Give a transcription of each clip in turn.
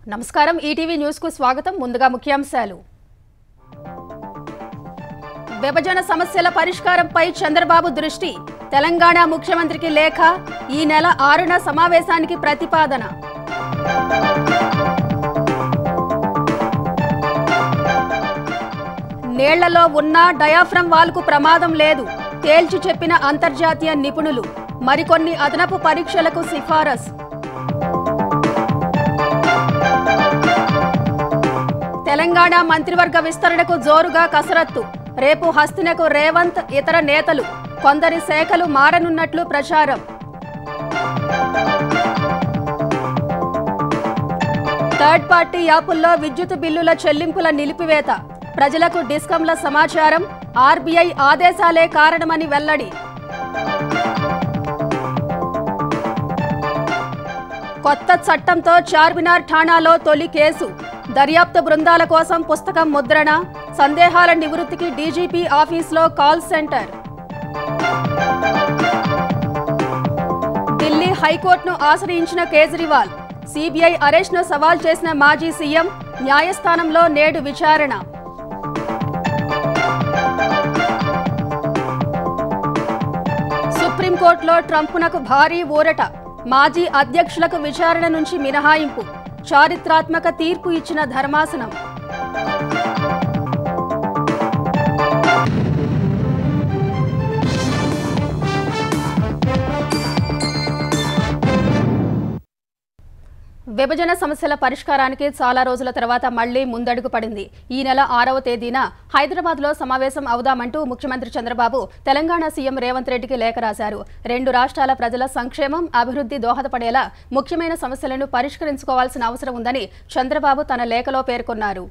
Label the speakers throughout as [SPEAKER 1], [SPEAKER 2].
[SPEAKER 1] నమస్కారం ETV news కు స్వాగతం. ముందుగా ముఖ్యాంశాలు. విభజన సమస్యల పరిష్కారంపై చంద్రబాబు దృష్టి. తెలంగాణ ముఖ్యమంత్రికి లేఖ. ఈ నెల 6న సమావేశానికి ప్రతిపాదన. నీళ్లలో ఉన్న డయాఫ్రమ్ వాల్కు ప్రమాదం లేదు. తేల్చి చెప్పిన అంతర్జాతీయ నిపుణులు. మరికొన్ని అదనపు పరీక్షలకు సిఫారసు. తెలంగాణ మంత్రివర్గ విస్తరణకు జోరుగా కసరత్తు. రేపు హస్తినకు రేవంత్, ఇతర నేతలు. కొందరి శాఖలు మారనున్నట్లు ప్రచారం. థర్డ్ పార్టీ యాపుల్లో విద్యుత్ బిల్లుల చెల్లింపుల నిలిపివేత. ప్రజలకు డిస్కంల సమాచారం. ఆర్బీఐ ఆదేశాలే కారణమని వెల్లడి. కొత్త చట్టంతో చార్మినార్ ఠాణాలో తొలి కేసు. దర్యాప్తు బృందాల కోసం పుస్తకం ముద్రణ. సందేహాల నివృత్తికి డీజీపీ ఆఫీసులో కాల్ సెంటర్. ఢిల్లీ హైకోర్టును ఆశ్రయించిన కేజ్రీవాల్. సీబీఐ అరెస్ట్ను సవాల్ చేసిన మాజీ సీఎం. న్యాయస్థానంలో నేడు విచారణ. సుప్రీంకోర్టులో ట్రంప్నకు భారీ ఊరట. మాజీ అధ్యక్షులకు విచారణ నుంచి మినహాయింపు. చారిత్రాత్మక తీర్పు ఇచ్చిన ధర్మాసనం. విభజన సమస్యల పరిష్కారానికి చాలా రోజుల తర్వాత మళ్లీ ముందడుగు పడింది. ఈ నెల 6వ తేదీన హైదరాబాద్లో సమావేశం అవుదామంటూ ముఖ్యమంత్రి చంద్రబాబు తెలంగాణ సీఎం రేవంత్ రెడ్డికి లేఖ రాశారు. 2 రాష్ట్రాల ప్రజల సంక్షేమం, అభివృద్ధి దోహదపడేలా ముఖ్యమైన సమస్యలను పరిష్కరించుకోవాల్సిన అవసరం ఉందని చంద్రబాబు తన లేఖలో పేర్కొన్నారు.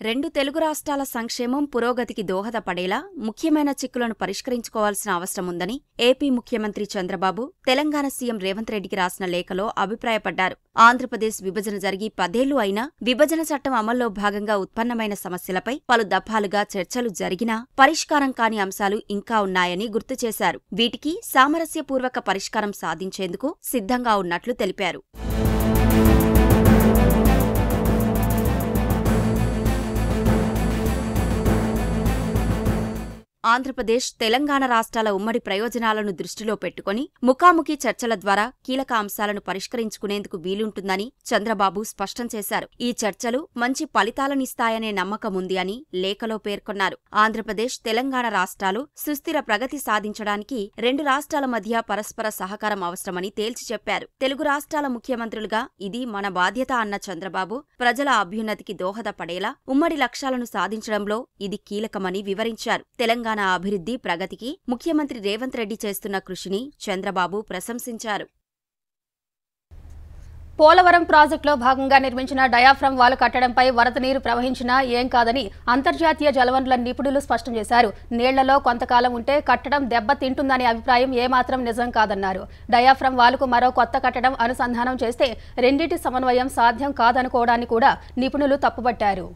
[SPEAKER 2] 2 తెలుగు రాష్ట్రాల సంక్షేమం, పురోగతికి దోహదపడేలా ముఖ్యమైన చిక్కులను పరిష్కరించుకోవాల్సిన అవసరముందని ఏపీ ముఖ్యమంత్రి చంద్రబాబు తెలంగాణ సీఎం రేవంత్ రెడ్డికి రాసిన లేఖలో అభిప్రాయపడ్డారు. ఆంధ్రప్రదేశ్ విభజన జరిగి 10 ఏళ్లు అయినా విభజన చట్టం అమల్లో భాగంగా ఉత్పన్నమైన సమస్యలపై పలు దఫాలుగా చర్చలు జరిగినా పరిష్కారం కాని అంశాలు ఇంకా ఉన్నాయని గుర్తు చేశారు. వీటికి సామరస్యపూర్వక పరిష్కారం సాధించేందుకు సిద్ధంగా ఉన్నట్లు తెలిపారు. ఆంధ్రప్రదేశ్, తెలంగాణ రాష్ట్రాల ఉమ్మడి ప్రయోజనాలను దృష్టిలో పెట్టుకుని ముఖాముఖి చర్చల ద్వారా కీలక అంశాలను పరిష్కరించుకునేందుకు వీలుంటుందని చంద్రబాబు స్పష్టం చేశారు. ఈ చర్చలు మంచి ఫలితాలనిస్తాయనే నమ్మకముంది అని లేఖలో పేర్కొన్నారు. ఆంధ్రప్రదేశ్, తెలంగాణ రాష్ట్రాలు సుస్థిర ప్రగతి సాధించడానికి 2 రాష్ట్రాల మధ్య పరస్పర సహకారం అవసరమని తేల్చి చెప్పారు. తెలుగు రాష్ట్రాల ముఖ్యమంత్రులుగా ఇది మన బాధ్యత అన్న చంద్రబాబు ప్రజల అభ్యున్నతికి దోహదపడేలా ఉమ్మడి లక్ష్యాలను సాధించడంలో ఇది కీలకమని వివరించారు. తెలంగాణ అభివృద్ధి, ప్రగతికి ముఖ్యమంత్రి రేవంత్ రెడ్డి చేస్తున్న కృషిని చంద్రబాబు ప్రశంసించారు.
[SPEAKER 1] పోలవరం ప్రాజెక్టులో భాగంగా నిర్మించిన డయాఫ్రమ్ వాల్ కట్టడంపై వరద నీరు ప్రవహించినా ఏం కాదని అంతర్జాతీయ జలవనరుల నిపుణులు స్పష్టం చేశారు. నీళ్లలో కొంతకాలం ఉంటే కట్టడం దెబ్బతింటుందనే అభిప్రాయం ఏమాత్రం నిజం కాదన్నారు. డయాఫ్రమ్ వాల్కు మరో కొత్త కట్టడం అనుసంధానం చేస్తే రెండింటి సమన్వయం సాధ్యం కాదనుకోవడాన్ని కూడా నిపుణులు తప్పుపట్టారు.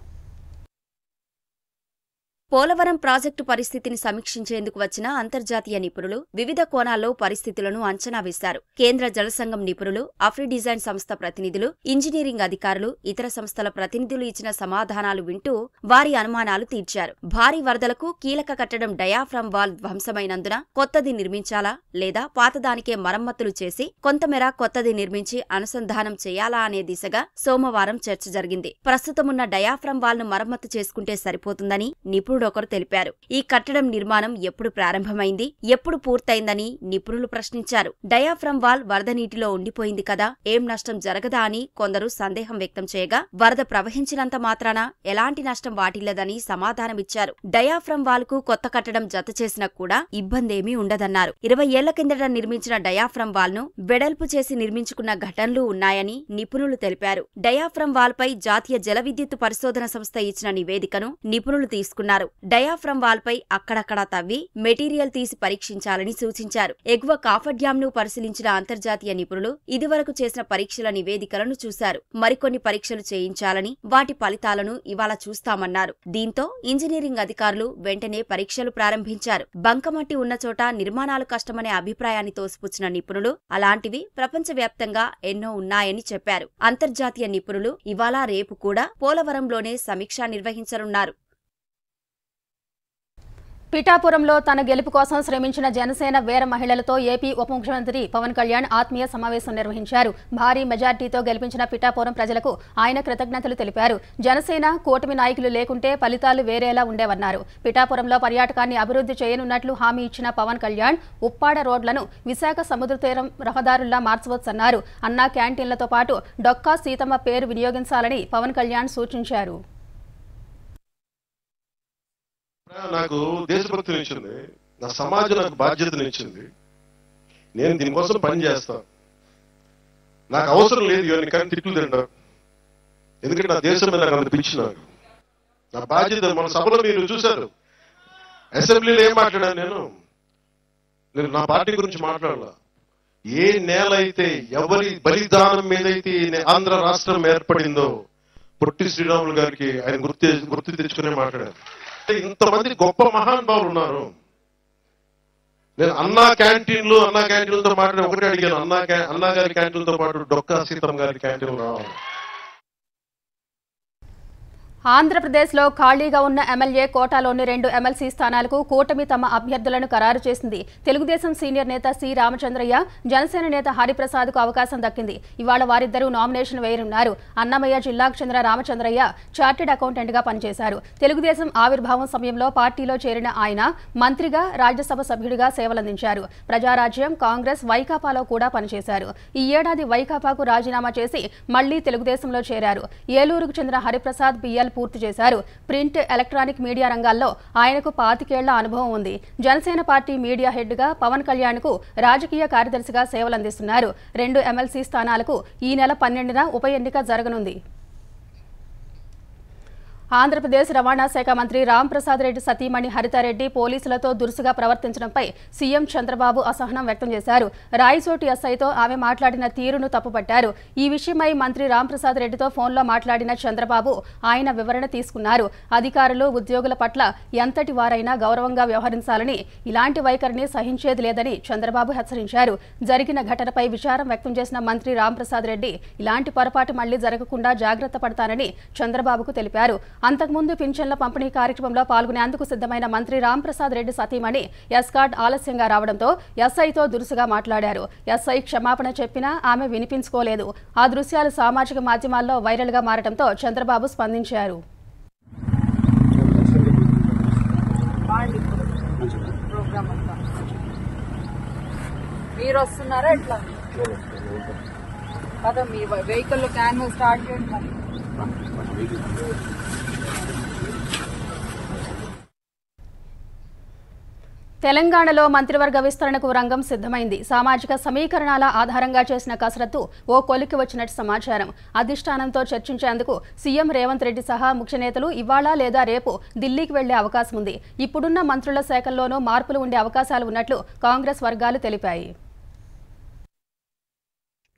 [SPEAKER 2] పోలవరం ప్రాజెక్టు పరిస్థితిని సమీక్షించేందుకు వచ్చిన అంతర్జాతీయ నిపుణులు వివిధ కోణాల్లో పరిస్థితులను అంచనా వేశారు. కేంద్ర జలసంఘం నిపుణులు, అఫ్రిడిజైన్ సంస్థ ప్రతినిధులు, ఇంజనీరింగ్ అధికారులు, ఇతర సంస్థల ప్రతినిధులు ఇచ్చిన సమాధానాలు వింటూ వారి అనుమానాలు తీర్చారు. భారీ వరదలకు కీలక కట్టడం డయాఫ్రమ్ వాల్ ధ్వంసమైనందున కొత్తది నిర్మించాలా లేదా పాతదానికే మరమ్మతులు చేసి కొంతమేర కొత్తది నిర్మించి అనుసంధానం చేయాలా అనే దిశగా సోమవారం చర్చ జరిగింది. ప్రస్తుతమున్న డయాఫ్రమ్ వాల్ ను మరమ్మతు చేసుకుంటే సరిపోతుందని నిపుణులు నిపుణుడొకరు తెలిపారు. ఈ కట్టడం నిర్మాణం ఎప్పుడు ప్రారంభమైంది, ఎప్పుడు పూర్తయిందని నిపుణులు ప్రశ్నించారు. డయాఫ్రమ్ వాల్ వరద నీటిలో ఉండిపోయింది కదా, ఏం నష్టం జరగదా అని కొందరు సందేహం వ్యక్తం చేయగా, వరద ప్రవహించినంత మాత్రాన ఎలాంటి నష్టం వాటిల్లదని సమాధానమిచ్చారు. డయాఫ్రమ్ వాల్ కు కొత్త కట్టడం జత చేసినా కూడా ఇబ్బందేమీ ఉండదన్నారు. 20 ఏళ్ల కిందట నిర్మించిన డయాఫ్రమ్ వాల్ ను వెడల్పు చేసి నిర్మించుకున్న ఘటనలు ఉన్నాయని నిపుణులు తెలిపారు. డయాఫ్రమ్ వాల్ పై జాతీయ జల విద్యుత్ పరిశోధన సంస్థ ఇచ్చిన నివేదికను నిపుణులు తీసుకున్నారు. డయాఫ్రమ్ వాల్ పై అక్కడక్కడా తవ్వి మెటీరియల్ తీసి పరీక్షించాలని సూచించారు. ఎగువ కాఫర్ డ్యాం ను పరిశీలించిన అంతర్జాతీయ నిపుణులు ఇదివరకు చేసిన పరీక్షల నివేదికలను చూశారు. మరికొన్ని పరీక్షలు చేయించాలని, వాటి ఫలితాలను ఇవాళ చూస్తామన్నారు. దీంతో ఇంజనీరింగ్ అధికారులు వెంటనే పరీక్షలు ప్రారంభించారు. బంకమట్టి ఉన్న చోట నిర్మాణాలు కష్టమనే అభిప్రాయాన్ని తోసిపుచ్చిన నిపుణులు అలాంటివి ప్రపంచవ్యాప్తంగా ఎన్నో ఉన్నాయని చెప్పారు. అంతర్జాతీయ నిపుణులు ఇవాళ రేపు కూడా పోలవరంలోనే సమీక్ష నిర్వహించనున్నారు.
[SPEAKER 1] పిఠాపురంలో తన గెలుపు కోసం శ్రమించిన జనసేన వీర మహిళలతో ఏపీ ఉప ముఖ్యమంత్రి పవన్ కళ్యాణ్ ఆత్మీయ సమావేశం నిర్వహించారు. భారీ మెజార్టీతో గెలిపించిన పిఠాపురం ప్రజలకు ఆయన కృతజ్ఞతలు తెలిపారు. జనసేన కూటమి నాయకులు లేకుంటే ఫలితాలు వేరేలా ఉండేవన్నారు. పిఠాపురంలో పర్యాటకాన్ని అభివృద్ధి చేయనున్నట్లు హామీ ఇచ్చిన పవన్ కళ్యాణ్ ఉప్పాడ రోడ్లను విశాఖ సముద్ర తీరం రహదారుల్లా మార్చవచ్చన్నారు. అన్నా క్యాంటీన్లతో పాటు డొక్కా సీతమ్మ పేరు వినియోగించాలని పవన్ కళ్యాణ్ సూచించారు.
[SPEAKER 3] నాకు దేశభక్తినిచ్చింది, నా సమాజం నాకు బాధ్యతనిచ్చింది. నేను దీనికోసం పని చేస్తాను. నాకు అవసరం లేదు ఇవన్నీ కానీ తిట్లు తింటారు, ఎందుకంటే నా దేశం మీద నాకు అంత పిచ్చి. నాకు నా బాధ్యత. మన సభలో మీరు చూశారు, అసెంబ్లీలో ఏం మాట్లాడాను నేను నా పార్టీ గురించి మాట్లాడాల. ఏ నేల అయితే ఎవరి బలిదానం మీదైతే ఆంధ్ర రాష్ట్రం ఏర్పడిందో పొట్టి శ్రీరాములు గారికి ఆయన గుర్తు తెచ్చుకునే మాట్లాడారు. ఇంతమంది గొప్ప మహానుభావులు ఉన్నారు. నేను అన్నా క్యాంటీన్లతో మాట్లాడి ఒకటి అడిగాను, అన్నా గారి క్యాంటీన్లతో పాటు డొక్కా సీతమ్మ గారి క్యాంటీన్లు రావాలి.
[SPEAKER 1] ఆంధ్రప్రదేశ్లో ఖాళీగా ఉన్న ఎమ్మెల్యే కోటాలోని 2 ఎమ్మెల్సీ స్థానాలకు కూటమి తమ అభ్యర్థులను ఖరారు చేసింది. తెలుగుదేశం సీనియర్ నేత సి రామచంద్రయ్య, జనసేన నేత హరిప్రసాద్కు అవకాశం దక్కింది. ఇవాళ వారిద్దరూ నామినేషన్ వేయనున్నారు. అన్నమయ్య జిల్లాకు చెందిన రామచంద్రయ్య చార్టెడ్ అకౌంటెంట్గా పనిచేశారు. తెలుగుదేశం ఆవిర్భావం సమయంలో పార్టీలో చేరిన ఆయన మంత్రిగా, రాజ్యసభ సభ్యుడిగా సేవలందించారు. ప్రజారాజ్యం, కాంగ్రెస్, వైకాపాలో కూడా పనిచేశారు. ఈ ఏడాది వైకాపాకు రాజీనామా చేసి మళ్లీ తెలుగుదేశంలో చేరారు. ఏలూరుకు చెందిన హరిప్రసాద్ బిఎల్ పూర్తి చేశారు. ప్రింట్, ఎలక్ట్రానిక్ మీడియా రంగాల్లో ఆయనకు 25 ఏళ్ల అనుభవం ఉంది. జనసేన పార్టీ మీడియా హెడ్ గా పవన్ కళ్యాణ్ కు రాజకీయ కార్యదర్శిగా సేవలందిస్తున్నారు. 2 ఎమ్మెల్సీ స్థానాలకు ఈ నెల 12న ఉప ఎన్నిక జరగనుంది. ఆంధ్రప్రదేశ్ రవాణా శాఖ మంత్రి రాంప్రసాద్ రెడ్డి సతీమణి హరితారెడ్డి పోలీసులతో దురుసుగా ప్రవర్తించడంపై సీఎం చంద్రబాబు అసహనం వ్యక్తం చేశారు. రాయచోటి ఎస్ఐతో ఆమె మాట్లాడిన తీరును తప్పుపట్టారు. ఈ విషయమై మంత్రి రాంప్రసాద్ రెడ్డితో ఫోన్లో మాట్లాడిన చంద్రబాబు ఆయన వివరణ తీసుకున్నారు. అధికారులు, ఉద్యోగుల పట్ల ఎంతటి వారైనా గౌరవంగా వ్యవహరించాలని, ఇలాంటి వైఖరిని సహించేది లేదని చంద్రబాబు హెచ్చరించారు. జరిగిన ఘటనపై విచారం వ్యక్తం చేసిన మంత్రి రాంప్రసాద్ రెడ్డి ఇలాంటి పొరపాటు మళ్లీ జరగకుండా జాగ్రత్త పడతానని చంద్రబాబుకు తెలిపారు. అంతకుముందు పింఛన్ల పంపిణీ కార్యక్రమంలో పాల్గొనేందుకు సిద్ధమైన మంత్రి రాంప్రసాద్ రెడ్డి సతీమణి ఎస్కార్డ్ ఆలస్యంగా రావడంతో ఎస్ఐతో దురుసుగా మాట్లాడారు. ఎస్ఐ క్షమాపణ చెప్పినా ఆమె వినిపించుకోలేదు. ఆ దృశ్యాలు సామాజిక మాధ్యమాల్లో వైరల్గా మారడంతో చంద్రబాబు స్పందించారు.
[SPEAKER 4] మీరు వస్తున్నారా ఎట్లా కదా మీ వెహికల్ లో క్యాన్ స్టార్ట్ చేయండి.
[SPEAKER 1] తెలంగాణలో మంత్రివర్గ విస్తరణకు రంగం సిద్ధమైంది. సామాజిక సమీకరణాల ఆధారంగా చేసిన కసరత్తు ఓ కొలిక్కి వచ్చినట్టు సమాచారం. అధిష్టానంతో చర్చించేందుకు సీఎం రేవంత్ రెడ్డి సహా ముఖ్య నేతలు ఇవాళ లేదా రేపు ఢిల్లీకి వెళ్లే అవకాశం ఉంది. ఇప్పుడున్న మంత్రుల శాఖల్లోనూ మార్పులు ఉండే అవకాశాలు ఉన్నట్లు కాంగ్రెస్ వర్గాలు తెలిపాయి.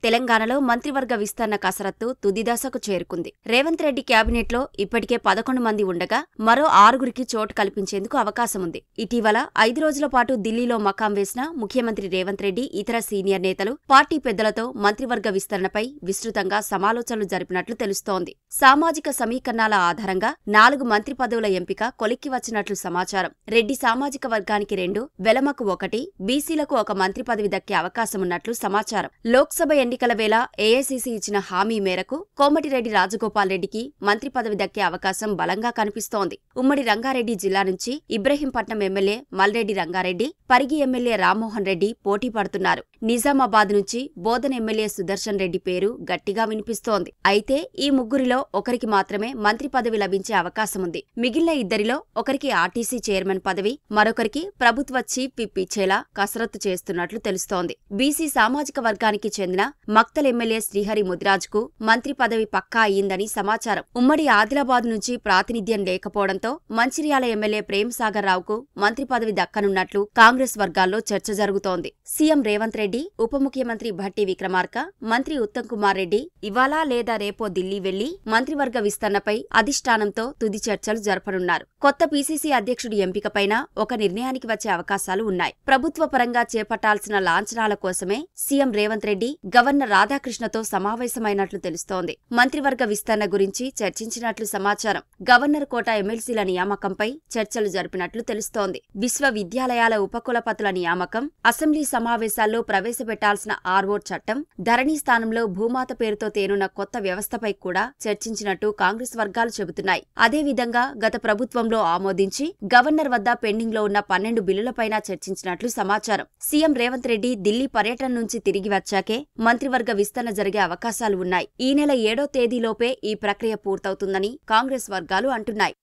[SPEAKER 2] తెలంగాణలో మంత్రివర్గ విస్తరణ కసరత్తు తుది దశకు చేరుకుంది. రేవంత్ రెడ్డి క్యాబినెట్లో ఇప్పటికే 11 మంది ఉండగా మరో 6గురికి చోటు కల్పించేందుకు అవకాశం ఉంది. ఇటీవల 5 రోజుల పాటు ఢిల్లీలో మకాం వేసిన ముఖ్యమంత్రి రేవంత్ రెడ్డి ఇతర సీనియర్ నేతలు పార్టీ పెద్దలతో మంత్రివర్గ విస్తరణపై విస్తృతంగా సమాలోచనలు జరిపినట్లు తెలుస్తోంది. సామాజిక సమీకరణాల ఆధారంగా 4 మంత్రి పదవుల ఎంపిక కొలిక్కి వచ్చినట్లు సమాచారం. రెడ్డి సామాజిక వర్గానికి 2, వెలమకు 1, బీసీలకు 1 మంత్రి పదవి దక్కే అవకాశమున్నట్లు సమాచారం. లోక్సభ ఎన్నికల వేళ ఏఐసీసీ ఇచ్చిన హామీ మేరకు కోమటిరెడ్డి రాజగోపాల్ రెడ్డికి మంత్రి పదవి దక్కే అవకాశం బలంగా కనిపిస్తోంది. ఉమ్మడి రంగారెడ్డి జిల్లా నుంచి ఇబ్రహీంపట్నం ఎమ్మెల్యే మల్రెడ్డి రంగారెడ్డి, పరిగి ఎమ్మెల్యే రామ్మోహన్ రెడ్డి పోటీ పడుతున్నారు. నిజామాబాద్ నుంచి బోధన్ ఎమ్మెల్యే సుదర్శన్ రెడ్డి పేరు గట్టిగా వినిపిస్తోంది. అయితే ఈ ముగ్గురిలో ఒకరికి మాత్రమే మంత్రి పదవి లభించే అవకాశముంది. మిగిలిన ఇద్దరిలో ఒకరికి ఆర్టీసీ చైర్మన్ పదవి, మరొకరికి ప్రభుత్వ చీఫ్ విప్ ఇచ్చేలా కసరత్తు చేస్తున్నట్లు తెలుస్తోంది. బీసీ సామాజిక వర్గానికి చెందిన మక్తల్ ఎమ్మెల్యే శ్రీహరి ముదిరాజుకు మంత్రి పదవి పక్కా అయ్యిందని సమాచారం. ఉమ్మడి ఆదిలాబాద్ నుంచి ప్రాతినిధ్యం లేకపోవడంతో మంచిర్యాల ఎమ్మెల్యే ప్రేమ్సాగర్ రావుకు మంత్రి పదవి దక్కనున్నట్లు కాంగ్రెస్ వర్గాల్లో చర్చ జరుగుతోంది. సీఎం రేవంత్ రెడ్డి, ఉప ముఖ్యమంత్రి భట్టి విక్రమార్క, మంత్రి ఉత్తమ్ కుమార్ రెడ్డి ఇవాళ లేదా రేపో ఢిల్లీ వెళ్లి మంత్రివర్గ విస్తరణపై అధిష్టానంతో తుది చర్చలు జరపనున్నారు. కొత్త పీసీసీ అధ్యక్షుడి ఎంపికపైన ఒక నిర్ణయానికి వచ్చే అవకాశాలు ఉన్నాయి. ప్రభుత్వ పరంగా చేపట్టాల్సిన లాంఛనాల కోసమే సీఎం రేవంత్ రెడ్డి గవర్నర్ రాధాకృష్ణతో సమావేశమైనట్లు తెలుస్తోంది. మంత్రివర్గ విస్తరణ గురించి చర్చించినట్లు సమాచారం. గవర్నర్ కోట ఎమ్మెల్సీల నియామకంపై చర్చలు జరిపినట్లు తెలుస్తోంది. విశ్వవిద్యాలయాల ఉపకులపతుల నియామకం, అసెంబ్లీ సమావేశాల్లో ప్రవేశపెట్టాల్సిన ఆర్ఓ చట్టం, ధరణి స్థానంలో భూమాత పేరుతో తేనున్న కొత్త వ్యవస్థపై కూడా చర్చించినట్టు కాంగ్రెస్ వర్గాలు చెబుతున్నాయి. అదేవిధంగా గత ప్రభుత్వంలో ఆమోదించి గవర్నర్ వద్ద పెండింగ్లో ఉన్న 12 బిల్లులపైన చర్చించినట్లు సమాచారం. సీఎం రేవంత్ రెడ్డి ఢిల్లీ పర్యటన నుంచి తిరిగి వచ్చాకే మంత్రివర్గ విస్తరణ జరిగే అవకాశాలు ఉన్నాయి. ఈ నెల 7వ తేదీలోపే ఈ ప్రక్రియ పూర్తవుతుందని కాంగ్రెస్ వర్గాలు అంటున్నాయి.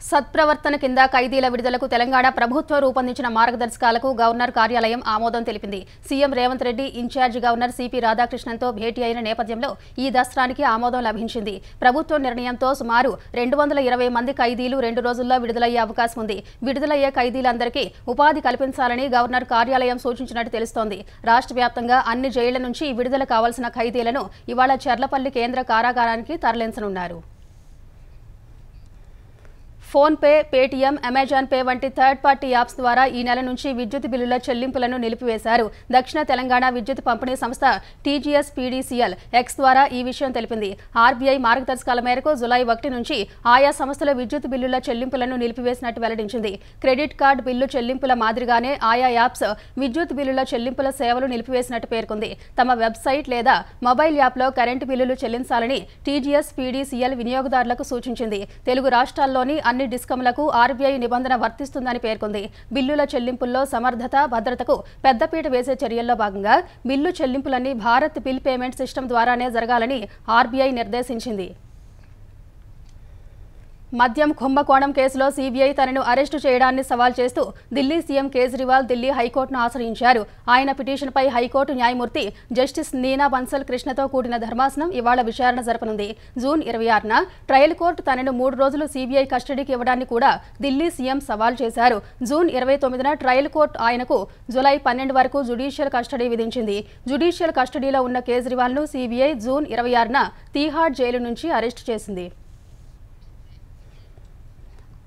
[SPEAKER 1] సత్ప్రవర్తన కింద ఖైదీల విడుదలకు తెలంగాణ ప్రభుత్వం రూపొందించిన మార్గదర్శకాలకు గవర్నర్ కార్యాలయం ఆమోదం తెలిపింది. CM Revanth Reddy incharge governor CP రాధాకృష్ణన్తో భేటీ అయిన నేపథ్యంలో ఈ దస్త్రానికి ఆమోదం లభించింది. ప్రభుత్వం నిర్ణయంతో సుమారు 220 మంది ఖైదీలు 2 రోజుల్లో విడుదలయ్యే అవకాశం ఉంది. విడుదలయ్యే ఖైదీలందరికీ ఉపాధి కల్పించాలని గవర్నర్ కార్యాలయం సూచించినట్టు తెలుస్తోంది. రాష్ట్ర వ్యాప్తంగా అన్ని జైళ్ల నుంచి విడుదల కావాల్సిన ఖైదీలను ఇవాళ చెర్లపల్లి కేంద్ర కారాగారానికి తరలించనున్నారు. PhonePe, Paytm, Amazon Pay వంటి థర్డ్ పార్టీ యాప్స్ ద్వారా ఈ నెల నుంచి విద్యుత్ బిల్లుల చెల్లింపులను నిలిపివేశారు. దక్షిణ తెలంగాణ విద్యుత్ పంపిణీ సంస్థ టీజీఎస్ పీడీసీఎల్ ఎక్స్ ద్వారా ఈ విషయం తెలిపింది. ఆర్బీఐ మార్గదర్శకాల మేరకు జులై 1 నుంచి ఆయా సంస్థల విద్యుత్ బిల్లుల చెల్లింపులను నిలిపివేసినట్టు వెల్లడించింది. క్రెడిట్ కార్డు బిల్లు చెల్లింపుల మాదిరిగానే ఆయా యాప్స్ విద్యుత్ బిల్లుల చెల్లింపుల సేవలు నిలిపివేసినట్టు పేర్కొంది. తమ వెబ్సైట్ లేదా మొబైల్ యాప్లో కరెంటు బిల్లులు చెల్లించాలని టీజీఎస్ పీడీసీఎల్ వినియోగదారులకు సూచించింది. తెలుగు రాష్ట్రాల్లోని అన్ని డిస్కంలకు ఆర్బీఐ నిబంధన వర్తిస్తుందని పేర్కొంది. బిల్లుల చెల్లింపుల్లో సమర్థత, భద్రతకు పెద్దపీట వేసే చర్యల్లో భాగంగా బిల్లు చెల్లింపులన్నీ భారత్ బిల్ పేమెంట్ సిస్టమ్ ద్వారానే జరగాలని ఆర్బీఐ నిర్దేశించింది. మద్యం కుంభకోణం కేసులో సీబీఐ తనను అరెస్టు చేయడాన్ని సవాల్ చేస్తూ ఢిల్లీ సీఎం కేజ్రీవాల్ ఢిల్లీ హైకోర్టును ఆశ్రయించారు. ఆయన పిటిషన్పై హైకోర్టు న్యాయమూర్తి జస్టిస్ నీనా బన్సల్ కృష్ణతో కూడిన ధర్మాసనం ఇవాళ విచారణ జరపనుంది. జూన్ 26న ట్రయల్ కోర్టు తనను 3 రోజులు సీబీఐ కస్టడీకి ఇవ్వడాన్ని కూడా ఢిల్లీ సీఎం సవాల్ చేశారు. జూన్ 29న ట్రయల్ కోర్టు ఆయనకు జులై 12 వరకు జుడిషియల్ కస్టడీ విధించింది. జుడిషియల్ కస్టడీలో ఉన్న కేజ్రీవాల్ను సీబీఐ జూన్ 26న తీహార్ జైలు నుంచి అరెస్టు చేసింది.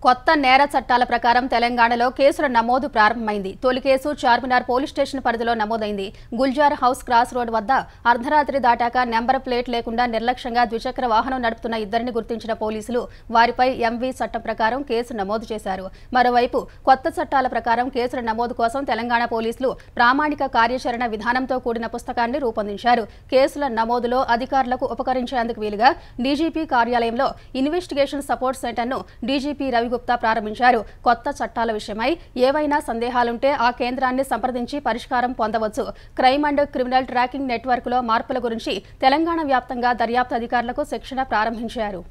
[SPEAKER 1] కొత్త నేర చట్టాల ప్రకారం తెలంగాణలో కేసుల నమోదు ప్రారంభమైంది. తొలి కేసు చార్మినార్ పోలీస్ స్టేషన్ పరిధిలో నమోదైంది. గుల్జార్ హౌస్ క్రాస్ రోడ్ వద్ద అర్ధరాత్రి దాటాక నెంబర్ ప్లేట్ లేకుండా నిర్లక్ష్యంగా ద్విచక్ర వాహనం నడుపుతున్న ఇద్దరిని గుర్తించిన పోలీసులు వారిపై ఎంవీ చట్టం ప్రకారం కేసు నమోదు చేశారు. మరోవైపు కొత్త చట్టాల ప్రకారం కేసుల నమోదు కోసం తెలంగాణ పోలీసులు ప్రామాణిక కార్యాచరణ విధానంతో కూడిన పుస్తకాన్ని రూపొందించారు. కేసుల నమోదులో అధికారులకు ఉపకరించేందుకు వీలుగా డీజీపీ కార్యాలయంలో ఇన్వెస్టిగేషన్ సపోర్ట్ సెంటర్ను డీజీపీ గుప్తా ప్రారంభించారు. కొత్త చట్టాల విషయమై ఏవైనా సందేహాలుంటే ఆ కేంద్రాన్ని సంప్రదించి పరిష్కారం పొందవచ్చు. క్రైమ్ అండ్ క్రిమినల్ ట్రాకింగ్ నెట్వర్క్లో మార్పుల గురించి తెలంగాణ వ్యాప్తంగా దర్యాప్తు అధికారులకు శిక్షణ ప్రారంభించారు.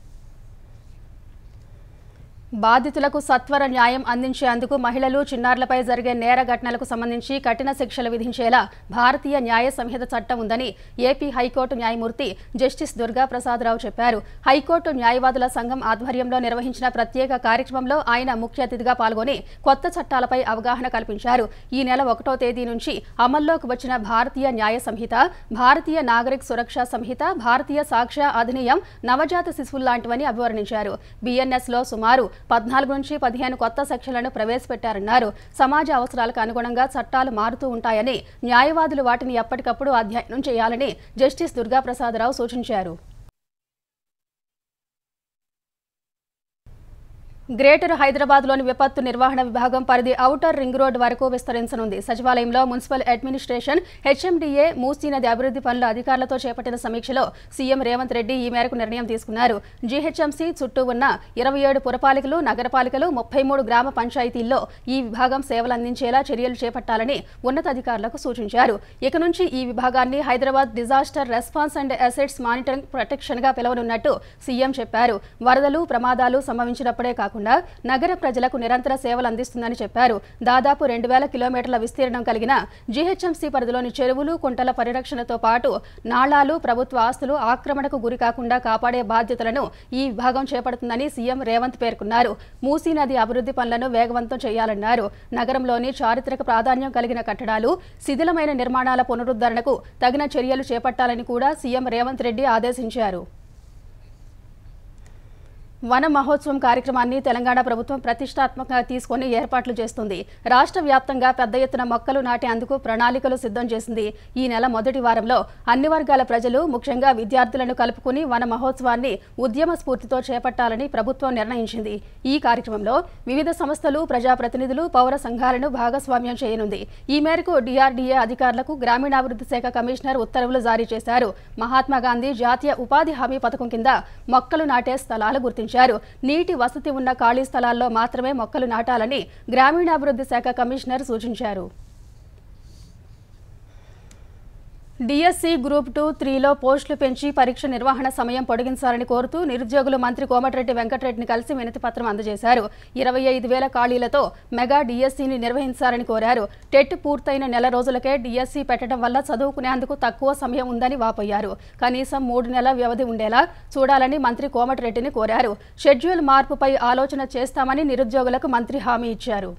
[SPEAKER 1] బాధితులకు సత్వర న్యాయం అందించేందుకు మహిళలు, చిన్నారులపై జరిగే నేర ఘటనలకు సంబంధించి కఠిన శిక్షలు విధించేలా భారతీయ న్యాయ సంహిత చట్టం ఉందని ఏపీ హైకోర్టు న్యాయమూర్తి జస్టిస్ దుర్గా ప్రసాదరావు చెప్పారు. హైకోర్టు న్యాయవాదుల సంఘం ఆధ్వర్యంలో నిర్వహించిన ప్రత్యేక కార్యక్రమంలో ఆయన ముఖ్య అతిథిగా పాల్గొని కొత్త చట్టాలపై అవగాహన కల్పించారు. ఈ నెల 1వ తేదీ నుంచి అమల్లోకి వచ్చిన భారతీయ న్యాయ సంహిత, భారతీయ నాగరిక సురక్షా సంహిత, భారతీయ సాక్ష్య అధినియం నవజాత శిశువుల్లాంటివని అభివర్ణించారు. బిఎన్ఎస్లో సుమారు 14 నుంచి 15 కొత్త సెక్షన్లను ప్రవేశపెట్టారన్నారు. సమాజ అవసరాలకు అనుగుణంగా చట్టాలు మారుతూ ఉంటాయని, న్యాయవాదులు వాటిని ఎప్పటికప్పుడు అధ్యయనం చేయాలని జస్టిస్ దుర్గా ప్రసాదరావు సూచించారు. గ్రేటర్ హైదరాబాద్లోని విపత్తు నిర్వహణ విభాగం పరిధి ఔటర్ రింగ్ రోడ్ వరకు విస్తరించనుంది. సచివాలయంలో మున్సిపల్ అడ్మినిస్ట్రేషన్, హెచ్ఎండిఏ, మూసీ నది అభివృద్ధి పనుల అధికారులతో చేపట్టిన సమీక్షలో సీఎం రేవంత్ రెడ్డి ఈ మేరకు నిర్ణయం తీసుకున్నారు. జీహెచ్ఎంసీ చుట్టూ ఉన్న 27 పురపాలికలు, నగరపాలికలు, 33 గ్రామ పంచాయతీల్లో ఈ విభాగం సేవలందించేలా చర్యలు చేపట్టాలని ఉన్నతాధికారులకు సూచించారు. ఇక నుంచి ఈ విభాగాన్ని Hyderabad disaster response and assets monitoring protection గా పిలవనున్నట్టు సీఎం చెప్పారు. వరదలు, ప్రమాదాలు సంభవించినప్పుడే కాకుండా నగర ప్రజలకు నిరంతర సేవలు అందిస్తుందని చెప్పారు. దాదాపు 2000 కిలోమీటర్ల విస్తీర్ణం కలిగిన జీహెచ్ఎంసీ పరిధిలోని చెరువులు, కుంటల పరిరక్షణతో పాటు నాళాలు, ప్రభుత్వ ఆస్తులు ఆక్రమణకు గురి కాకుండా కాపాడే బాధ్యతలను ఈ విభాగం చేపడుతుందని సీఎం రేవంత్ పేర్కొన్నారు. మూసీ నది అభివృద్ధి పనులను వేగవంతం చేయాలన్నారు. నగరంలోని చారిత్రక ప్రాధాన్యం కలిగిన కట్టడాలు, శిథిలమైన నిర్మాణాల పునరుద్ధరణకు తగిన చర్యలు చేపట్టాలని కూడా సీఎం రేవంత్ రెడ్డి ఆదేశించారు. వన మహోత్సవం కార్యక్రమాన్ని తెలంగాణ ప్రభుత్వం ప్రతిష్టాత్మకంగా తీసుకుని ఏర్పాట్లు చేస్తుంది. రాష్ట్ర వ్యాప్తంగా పెద్ద ఎత్తున మొక్కలు నాటేందుకు ప్రణాళికలు సిద్ధం చేసింది. ఈ నెల మొదటి వారంలో అన్ని వర్గాల ప్రజలు, ముఖ్యంగా విద్యార్థులను కలుపుకుని వన మహోత్సవాన్ని ఉద్యమ స్ఫూర్తితో చేపట్టాలని ప్రభుత్వం నిర్ణయించింది. ఈ కార్యక్రమంలో వివిధ సంస్థలు, ప్రజాప్రతినిధులు, పౌర సంఘాలను భాగస్వామ్యం చేయనుంది. ఈ మేరకు డిఆర్డీఏ అధికారులకు గ్రామీణాభివృద్ధి శాఖ కమిషనర్ ఉత్తర్వులు జారీ చేశారు. మహాత్మాగాంధీ జాతీయ ఉపాధి హామీ పథకం కింద మొక్కలు నాటే స్థలాలు గుర్తించారు. నీటి వసతి ఉన్న ఖాళీ స్థలాల్లో మాత్రమే మొక్కలు నాటాలని గ్రామీణాభివృద్ధి శాఖ కమిషనర్ సూచించారు. డిఎస్సి గ్రూప్ 2, 3లో పోస్టులు పెంచి పరీక్ష నిర్వహణ సమయం పొడిగించాలని కోరుతూ నిరుద్యోగులు మంత్రి కోమటిరెడ్డి వెంకటరెడ్డిని కలిసి వినతి పత్రం అందజేశారు. 25,000 ఖాళీలతో మెగా డిఎస్సిని నిర్వహించాలని కోరారు. టెట్ పూర్తయిన నెల రోజులకే డిఎస్సి పెట్టడం వల్ల చదువుకునేందుకు తక్కువ సమయం ఉందని వాపోయారు. కనీసం 3 నెలల వ్యవధి ఉండేలా చూడాలని మంత్రి కోమటిరెడ్డిని కోరారు. షెడ్యూల్ మార్పుపై ఆలోచన చేస్తామని నిరుద్యోగులకు మంత్రి హామీ ఇచ్చారు.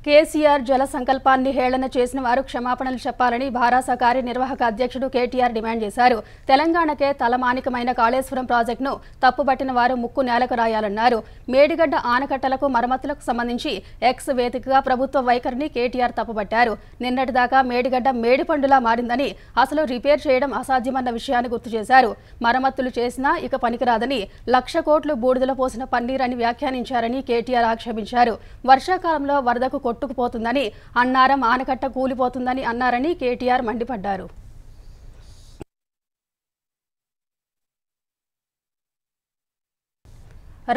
[SPEAKER 1] కేసీఆర్ జల సంకల్పాన్ని హేళన చేసిన వారు క్షమాపణలు చెప్పాలని భారాస కార్యనిర్వాహక అధ్యక్షుడు కేటీఆర్ డిమాండ్ చేశారు. తెలంగాణకే తలమానికమైన కాళేశ్వరం ప్రాజెక్టును తప్పుబట్టిన వారు ముక్కు నేలకు రాయాలన్నారు. మేడిగడ్డ ఆనకట్టలకు మరమ్మతులకు సంబంధించి ఎక్స్ వేదికగా ప్రభుత్వ వైఖరిని కేటీఆర్ తప్పుబట్టారు. నిన్నటిదాకా మేడిగడ్డ మేడిపండులా మారిందని, అసలు రిపేర్ చేయడం అసాధ్యమన్న విషయాన్ని గుర్తు చేశారు. మరమ్మతులు చేసినా ఇక పనికిరాదని, 1,00,000 కోట్లు బూడిదలో పోసిన పన్నీర్ అని వ్యాఖ్యానించారని కేటీఆర్ ఆక్షేపించారు. వర్షాకాలంలో వరదకు కొట్టుకుపోతుందని, అన్నారం ఆనకట్ట కూలిపోతుందని అన్నారని కేటీఆర్ మండిపడ్డారు.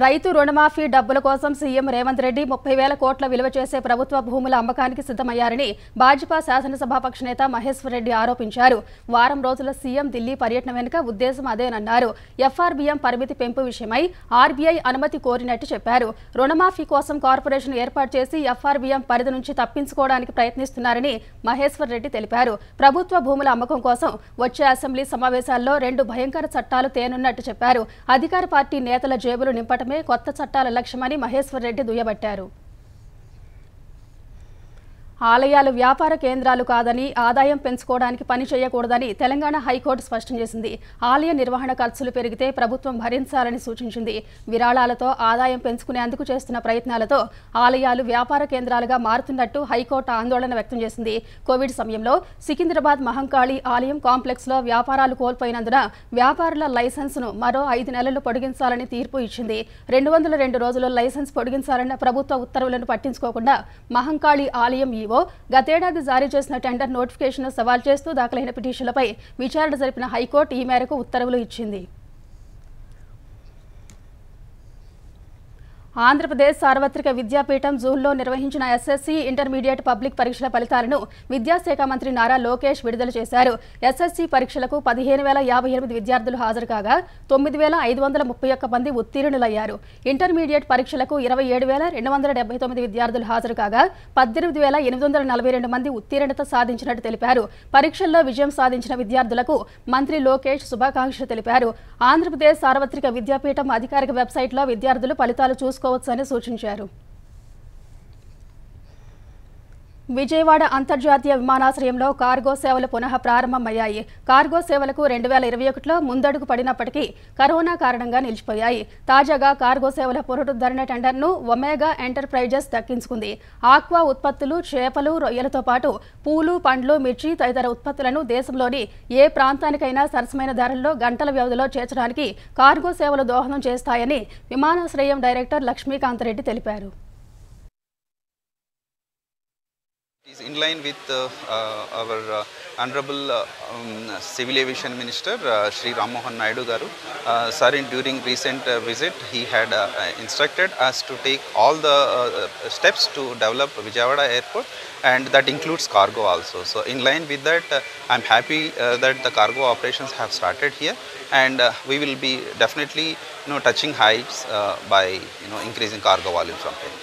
[SPEAKER 1] రైతు రుణమాఫీ డబ్బుల కోసం సీఎం రేవంత్ రెడ్డి 30,000 కోట్ల విలువ చేసే ప్రభుత్వ భూముల అమ్మకానికి సిద్ధమయ్యారని భాజపా శాసనసభాపక్ష నేత మహేశ్వర్ రెడ్డి ఆరోపించారు. వారం రోజుల సీఎం ఢిల్లీ పర్యటన వెనుక ఉద్దేశం అదేనన్నారు. ఎఫ్ఆర్బీఎం పరిమితి పెంపు విషయమై ఆర్బీఐ అనుమతి కోరినట్టు చెప్పారు. రుణమాఫీ కోసం కార్పొరేషన్ ఏర్పాటు చేసి ఎఫ్ఆర్బీఎం పరిధి నుంచి తప్పించుకోవడానికి ప్రయత్నిస్తున్నారని మహేశ్వర్ రెడ్డి తెలిపారు. ప్రభుత్వ భూముల అమ్మకం కోసం వచ్చే అసెంబ్లీ సమావేశాల్లో 2 భయంకర చట్టాలు తేనున్నట్టు చెప్పారు. అధికార పార్టీ నేతల జేబులు నింప కొత్త చట్టాల లక్ష్యమని మహేశ్వర్ రెడ్డి దుయ్యబట్టారు. ఆలయాలు వ్యాపార కేంద్రాలు కాదని, ఆదాయం పెంచుకోవడానికి పని చేయకూడదని తెలంగాణ హైకోర్టు స్పష్టం చేసింది. ఆలయ నిర్వహణ ఖర్చులు పెరిగితే ప్రభుత్వం భరించాలని సూచించింది. విరాళాలతో ఆదాయం పెంచుకునేందుకు చేస్తున్న ప్రయత్నాలతో ఆలయాలు వ్యాపార కేంద్రాలుగా మారుతున్నట్టు హైకోర్టు ఆందోళన వ్యక్తం చేసింది. కోవిడ్ సమయంలో సికింద్రాబాద్ మహంకాళి ఆలయం కాంప్లెక్స్లో వ్యాపారాలు కోల్పోయినందున వ్యాపారుల లైసెన్స్ను మరో 5 నెలలు పొడిగించాలని తీర్పు ఇచ్చింది. 202 రోజులు లైసెన్స్ పొడిగించాలన్న ప్రభుత్వ ఉత్తర్వులను పట్టించుకోకుండా మహంకాళి ఆలయం గతేడాది జారీ చేసిన టెండర్ నోటిఫికేషన్ సవాల్ చేస్తూ దాఖలైన పిటిషన్లపై విచారణ జరిపిన హైకోర్టు ఈ మేరకు ఉత్తర్వులు ఇచ్చింది. ఆంధ్రప్రదేశ్ సార్వత్రిక విద్యాపీఠం జూన్లో నిర్వహించిన ఎస్ఎస్సీ ఇంటర్మీడియట్ పబ్లిక్ పరీక్షల ఫలితాలను విద్యాశాఖ మంత్రి నారా లోకేష్ విడుదల చేశారు. ఎస్ఎస్సీ పరీక్షలకు 15,058 విద్యార్థులు హాజరు కాగా 9,531 మంది ఉత్తీర్ణులయ్యారు. ఇంటర్మీడియట్ పరీక్షలకు 27,279 విద్యార్థులు హాజరు కాగా 18,842 మంది ఉత్తీర్ణత సాధించినట్టు తెలిపారు. పరీక్షల్లో విజయం సాధించిన విద్యార్థులకు మంత్రి లోకేష్ శుభాకాంక్షలు తెలిపారు. ఆంధ్రప్రదేశ్ సార్వత్రిక విద్యాపీఠం అధికారిక వెబ్సైట్లో విద్యార్థులు ఫలితాలు చూసుకోవచ్చని సూచించారు. విజయవాడ అంతర్జాతీయ విమానాశ్రయంలో కార్గో సేవలు పునః ప్రారంభమయ్యాయి. కార్గో సేవలకు 2021లో ముందడుగు పడినప్పటికీ కరోనా కారణంగా నిలిచిపోయాయి. తాజాగా కార్గో సేవల పునరుద్ధరణ టెండర్ను ఒమేగా ఎంటర్ప్రైజెస్ దక్కించుకుంది. ఆక్వా ఉత్పత్తులు, చేపలు, రొయ్యలతో పాటు పూలు, పండ్లు, మిర్చి తదితర ఉత్పత్తులను దేశంలోని ఏ ప్రాంతానికైనా సరసమైన ధరల్లో గంటల వ్యవధిలో చేర్చడానికి కార్గో సేవలు దోహదం చేస్తాయని విమానాశ్రయం డైరెక్టర్ లక్ష్మీకాంత్ రెడ్డి తెలిపారు.
[SPEAKER 5] Is in line with our Honorable Civil Aviation Minister Shri Ram Mohan Naidu Garu. Sir, during recent visit, he had instructed us to take all the steps to develop Vijayawada Airport, and that includes cargo also. So, in line with that, I'm happy that the cargo operations have started here, and we will be definitely touching heights by increasing cargo volume from here.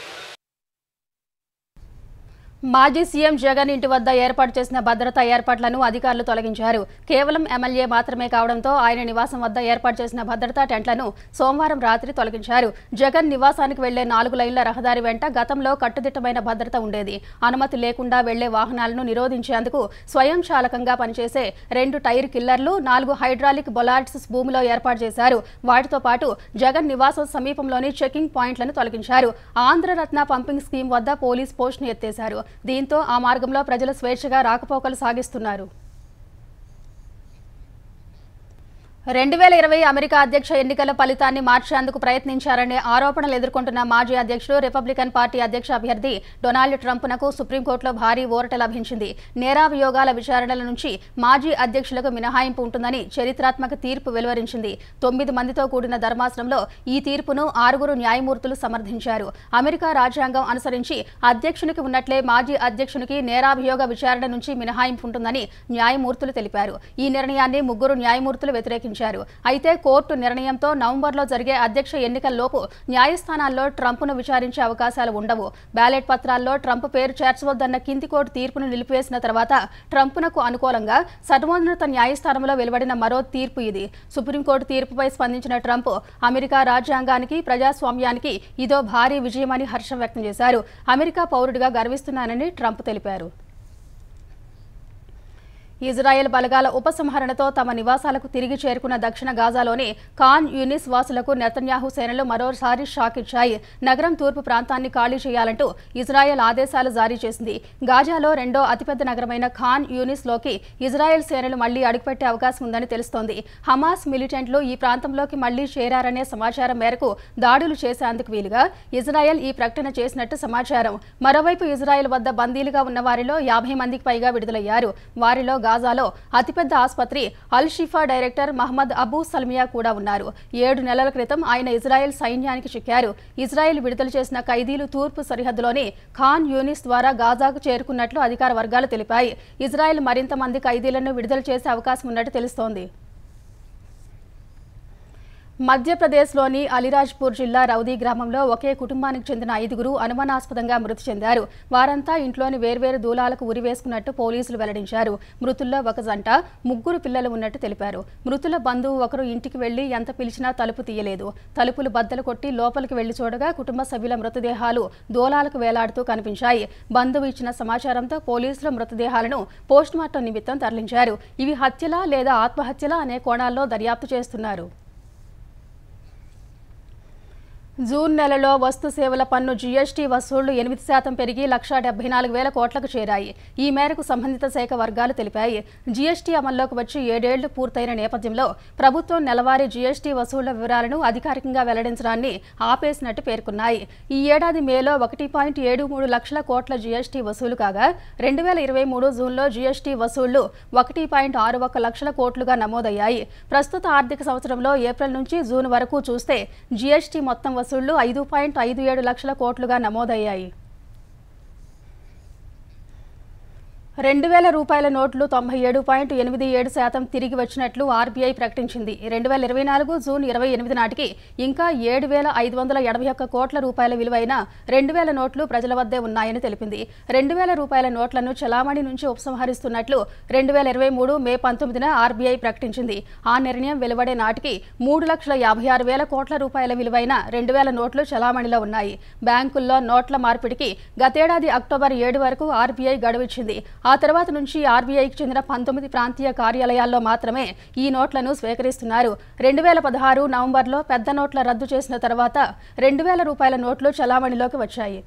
[SPEAKER 1] మాజీ CM Jagan ఇంటి వద్ద ఏర్పాటు చేసిన భద్రతా ఏర్పాట్లను అధికారులు తొలగించారు. కేవలం ఎమ్మెల్యే మాత్రమే కావడంతో ఆయన నివాసం వద్ద ఏర్పాటు చేసిన భద్రతా టెంట్లను సోమవారం రాత్రి తొలగించారు. జగన్ నివాసానికి వెళ్లే 4 లైన్ల రహదారి వెంట గతంలో కట్టుదిట్టమైన భద్రత ఉండేది. అనుమతి లేకుండా వెళ్లే వాహనాలను నిరోధించేందుకు స్వయంచాలకంగా పనిచేసే 2 టైర్ కిల్లర్లు, 4 హైడ్రాలిక్ బొలార్డ్స్ భూమిలో ఏర్పాటు చేశారు. వాటితో పాటు జగన్ నివాసం సమీపంలోని చెకింగ్ పాయింట్లను తొలగించారు. ఆంధ్రరత్న పంపింగ్ స్కీమ్ వద్ద పోలీస్ పోస్టును ఎత్తేశారు. దీంతో ఆ మార్గంలో ప్రజలు స్వేచ్ఛగా రాకపోకలు సాగిస్తున్నారు. 2020 అమెరికా అధ్యక్ష ఎన్నికల ఫలితాన్ని మార్చేందుకు ప్రయత్నించారనే ఆరోపణలు ఎదుర్కొంటున్న మాజీ అధ్యక్షుడు, రిపబ్లికన్ పార్టీ అధ్యక్ష అభ్యర్థి డొనాల్డ్ ట్రంప్నకు సుప్రీంకోర్టులో భారీ ఊరట లభించింది. నేరాభియోగాల విచారణల నుంచి మాజీ అధ్యక్షులకు మినహాయింపు ఉంటుందని చరిత్రాత్మక తీర్పు వెలువరించింది. 9 మందితో కూడిన ధర్మాసనంలో ఈ తీర్పును 6 న్యాయమూర్తులు సమర్థించారు. అమెరికా రాజ్యాంగం అనుసరించి అధ్యక్షునికి ఉన్నట్లే మాజీ అధ్యక్షునికి నేరాభియోగ విచారణ నుంచి మినహాయింపు ఉంటుందని న్యాయమూర్తులు తెలిపారు. ఈ నిర్ణయాన్ని 3 న్యాయమూర్తులు వ్యతిరేకించారు. అయితే కోర్టు నిర్ణయంతో నవంబర్లో జరిగే అధ్యక్ష ఎన్నికల్లోపు న్యాయస్థానాల్లో ట్రంప్ను విచారించే అవకాశాలు ఉండవు. బ్యాలెట్ పత్రాల్లో ట్రంప్ పేరు చేర్చవద్దన్న కింది కోర్టు తీర్పును నిలిపివేసిన తర్వాత ట్రంప్నకు అనుకూలంగా సర్వోన్నత న్యాయస్థానంలో వెలువడిన మరో తీర్పు ఇది. సుప్రీంకోర్టు తీర్పుపై స్పందించిన ట్రంప్ అమెరికా రాజ్యాంగానికి, ప్రజాస్వామ్యానికి ఇదో భారీ విజయమని హర్షం వ్యక్తం చేశారు. అమెరికా పౌరుడిగా గర్విస్తున్నానని ట్రంప్ తెలిపారు. ఇజ్రాయెల్ బలగాల ఉపసంహరణతో తమ నివాసాలకు తిరిగి చేరుకున్న దక్షిణ గాజాలోని ఖాన్ యూనిస్ వాసులకు నెతన్యాహు సేనలు మరోసారి షాక్ ఇచ్చాయి. నగరం తూర్పు ప్రాంతాన్ని ఖాళీ చేయాలంటూ ఇజ్రాయెల్ ఆదేశాలు జారీ చేసింది. గాజాలో రెండో అతిపెద్ద నగరమైన ఖాన్ యూనిస్లోకి ఇజ్రాయెల్ సేనలు మళ్లీ అడుగుపెట్టే అవకాశం ఉందని తెలుస్తోంది. హమాస్ మిలిటెంట్లు ఈ ప్రాంతంలోకి మళ్లీ చేరారనే సమాచారం మేరకు దాడులు చేసేందుకు వీలుగా ఇజ్రాయెల్ ఈ ప్రకటన చేసినట్టు సమాచారం. మరోవైపు ఇజ్రాయెల్ వద్ద బందీలుగా ఉన్న వారిలో 50 మందికి పైగా విడుదలయ్యారు. వారిలో గాజాలో అతిపెద్ద ఆసుపత్రి అల్ షిఫా డైరెక్టర్ మహమ్మద్ అబూ సల్మియా కూడా ఉన్నారు. 7 నెలల క్రితం ఆయన ఇజ్రాయెల్ సైన్యానికి చిక్కారు. ఇజ్రాయెల్ విడుదల చేసిన ఖైదీలు తూర్పు సరిహద్దులోని ఖాన్ యూనిస్ ద్వారా గాజాకు చేరుకున్నట్లు అధికార వర్గాలు తెలిపాయి. ఇజ్రాయెల్ మరింత మంది ఖైదీలను విడుదల చేసే అవకాశం ఉన్నట్టు తెలుస్తోంది. మధ్యప్రదేశ్లోని అలీరాజ్పూర్ జిల్లా రౌదీ గ్రామంలో ఒకే కుటుంబానికి చెందిన 5 అనుమానాస్పదంగా మృతి చెందారు. వారంతా ఇంట్లోని వేర్వేరు దూలాలకు ఉరివేసుకున్నట్టు పోలీసులు వెల్లడించారు. మృతుల్లో ఒక జంట, 3 పిల్లలు ఉన్నట్టు తెలిపారు. మృతుల బంధువు ఒకరు ఇంటికి వెళ్లి ఎంత పిలిచినా తలుపు తీయలేదు. తలుపులు బద్దలు కొట్టి లోపలికి వెళ్లి చూడగా కుటుంబ సభ్యుల మృతదేహాలు దూలాలకు వేలాడుతూ కనిపించాయి. బంధువు ఇచ్చిన సమాచారంతో పోలీసులు మృతదేహాలను పోస్టుమార్టం నిమిత్తం తరలించారు. ఇవి హత్యలా లేదా ఆత్మహత్యలా అనే కోణాల్లో దర్యాప్తు చేస్తున్నారు. జూన్ నెలలో వస్తు సేవల పన్ను జీఎస్టీ వసూళ్లు 8% పెరిగి 1,74,000 కోట్లకు చేరాయి. ఈ మేరకు సంబంధిత శాఖ వర్గాలు తెలిపాయి. జీఎస్టీ అమల్లోకి వచ్చి 7 ఏళ్లు పూర్తయిన నేపథ్యంలో ప్రభుత్వం నెలవారీ జీఎస్టీ వసూళ్ల వివరాలను అధికారికంగా వెల్లడించడాన్ని ఆపేసినట్టు పేర్కొన్నాయి. ఈ ఏడాది మేలో 1.73 లక్షల కోట్ల జీఎస్టీ వసూలు కాగా 2023 జూన్లో జీఎస్టీ వసూళ్లు 1.61 లక్షల కోట్లుగా నమోదయ్యాయి. ప్రస్తుత ఆర్థిక సంవత్సరంలో ఏప్రిల్ నుంచి జూన్ వరకు చూస్తే జీఎస్టీ మొత్తం వసూళ్లు 5.57 లక్షల కోట్లుగా నమోదయ్యాయి. 2000 రూపాయల నోట్లు 97.87% తిరిగి వచ్చినట్లు ఆర్బీఐ ప్రకటించింది. 2024 జూన్ 28 నాటికి ఇంకా 7,581 కోట్ల రూపాయల విలువైన 2000 నోట్లు ప్రజల వద్దే ఉన్నాయని తెలిపింది. 2000 రూపాయల నోట్లను చలామణి నుంచి ఉపసంహరిస్తున్నట్లు 2023 మే 19న ఆర్బీఐ ప్రకటించింది. ఆ నిర్ణయం వెలువడే నాటికి 3,56,000 కోట్ల రూపాయల విలువైన 2000 నోట్లు చలామణిలో ఉన్నాయి. బ్యాంకుల్లో నోట్ల మార్పిడికి గతేడాది అక్టోబర్ 7 వరకు ఆర్బీఐ గడువిచ్చింది. ఆ తర్వాత నుంచి ఆర్బీఐకి చెందిన 19 ప్రాంతీయ కార్యాలయాల్లో మాత్రమే ఈ నోట్లను స్వీకరిస్తున్నారు. 2016 నవంబర్లో పెద్ద నోట్ల రద్దు చేసిన తర్వాత 2000 రూపాయల నోట్లు చలామణిలోకి వచ్చాయి.